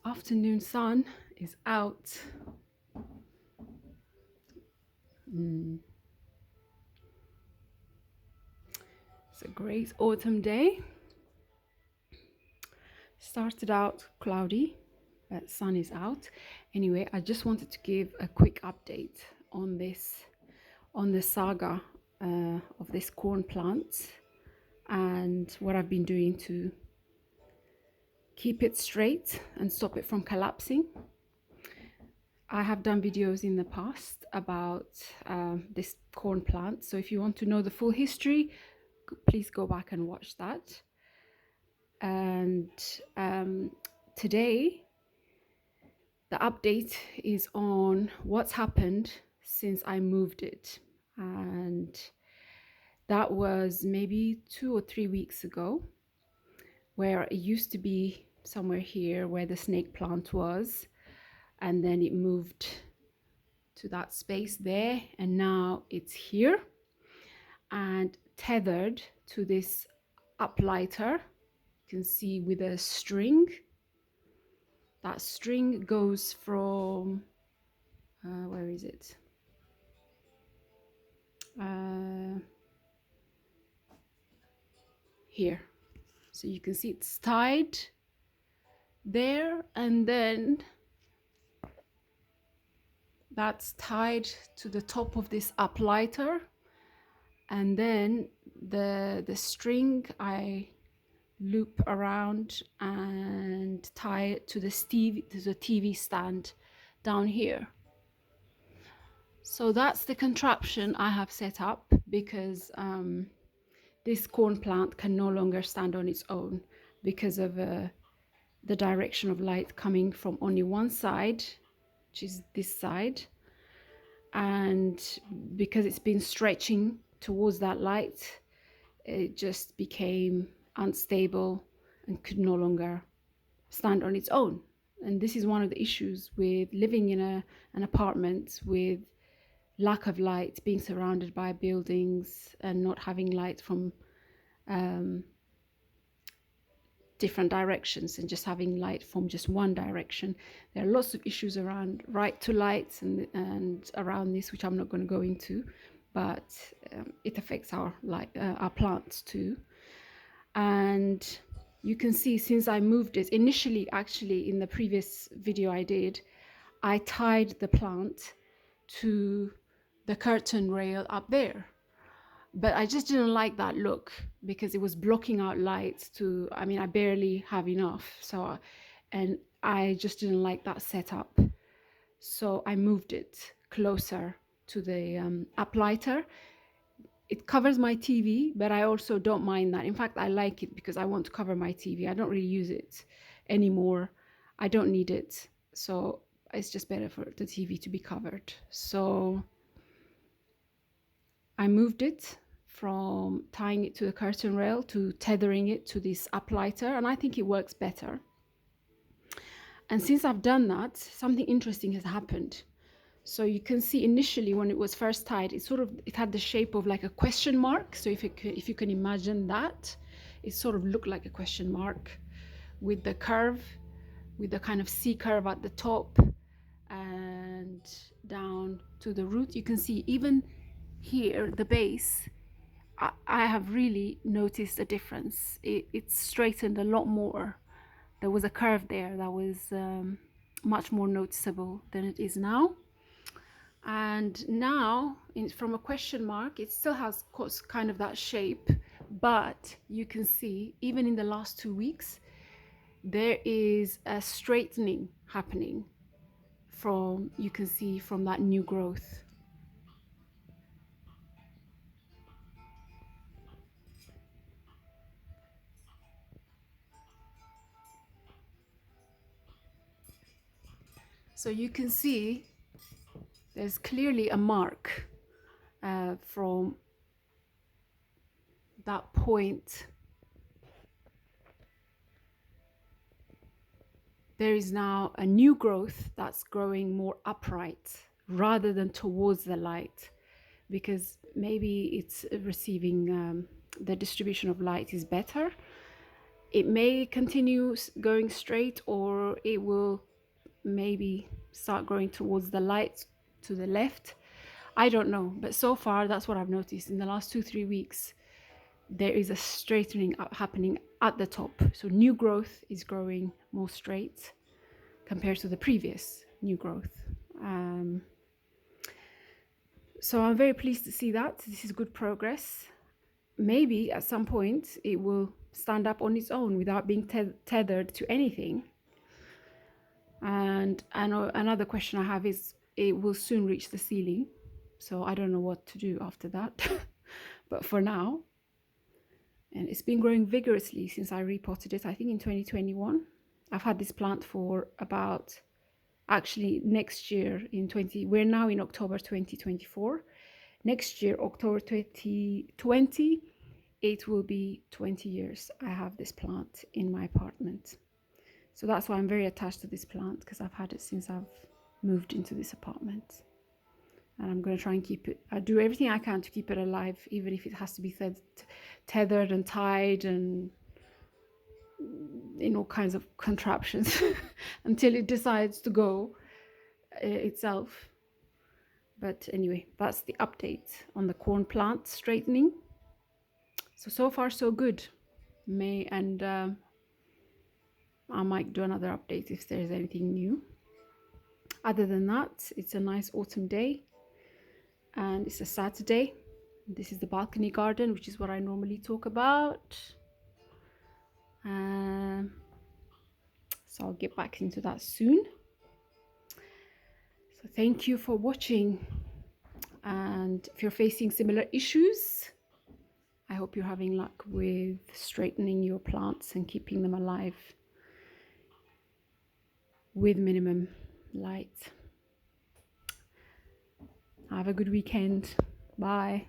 afternoon sun is out. It's a great autumn day. Started out cloudy, but sun is out. Anyway, I just wanted to give a quick update on the saga of this corn plant and what I've been doing to keep it straight and stop it from collapsing. I have done videos in the past about this corn plant, so if you want to know the full history, please go back and watch that. And today the update is on what's happened since I moved it, and that was maybe 2 or 3 weeks ago, where it used to be somewhere here where the snake plant was, and then it moved to that space there, and now it's here and tethered to this uplighter. You can see with a string. That string goes from where is it? Here. So you can see it's tied there, and then that's tied to the top of this uplighter, and then the string I loop around and tie it to the TV stand down here. So that's the contraption I have set up, because this corn plant can no longer stand on its own because of the direction of light coming from only one side, which is this side, and because it's been stretching towards that light, it just became unstable and could no longer stand on its own. And this is one of the issues with living in an apartment with lack of light, being surrounded by buildings and not having light from different directions and just having light from just one direction. There are lots of issues around right to light and around this, which I'm not going to go into, but it affects our plants too. And you can see since I moved it, initially actually in the previous video I did, I tied the plant to the curtain rail up there, but I just didn't like that look because it was blocking out light to, I mean, I barely have enough. So, and I just didn't like that setup. So I moved it closer to the uplighter. It covers my TV, but I also don't mind that. In fact, I like it because I want to cover my TV. I don't really use it anymore. I don't need it. So it's just better for the TV to be covered. So I moved it from tying it to the curtain rail to tethering it to this uplighter, and I think it works better. And since I've done that, something interesting has happened. So you can see initially when it was first tied, it had the shape of like a question mark. So if you can imagine that, it sort of looked like a question mark with the curve, with the kind of C curve at the top and down to the root. You can see even here, the base, I have really noticed a difference. It's straightened a lot more. There was a curve there that was much more noticeable than it is now. And now, from a question mark, it still has kind of that shape, but you can see even in the last 2 weeks, there is a straightening happening you can see from that new growth. So you can see there's clearly a mark from that point. There is now a new growth that's growing more upright rather than towards the light, because maybe it's receiving the distribution of light is better. It may continue going straight, or it will maybe start growing towards the light to the left. I don't know, but so far that's what I've noticed in the last 2-3 weeks. There is a straightening up happening at the top, so new growth is growing more straight compared to the previous new growth. So I'm very pleased to see that this is good progress. Maybe at some point it will stand up on its own without being tethered to anything. And another question I have is, it will soon reach the ceiling, so I don't know what to do after that. But for now, and it's been growing vigorously since I repotted it, I think in 2021. I've had this plant for about, actually next year we're now in October 2024. Next year, October 2020, it will be 20 years I have this plant in my apartment. So that's why I'm very attached to this plant, because I've had it since I've moved into this apartment. And I'm going to try and keep it, I do everything I can to keep it alive, even if it has to be tethered and tied and in all kinds of contraptions until it decides to go itself. But anyway, that's the update on the corn plant straightening. So far so good. I might do another update if there's anything new. Other than that, it's a nice autumn day, and it's a Saturday. This is the balcony garden, which is what I normally talk about. So I'll get back into that soon. So thank you for watching. And if you're facing similar issues, I hope you're having luck with straightening your plants and keeping them alive with minimum light. Have a good weekend. Bye.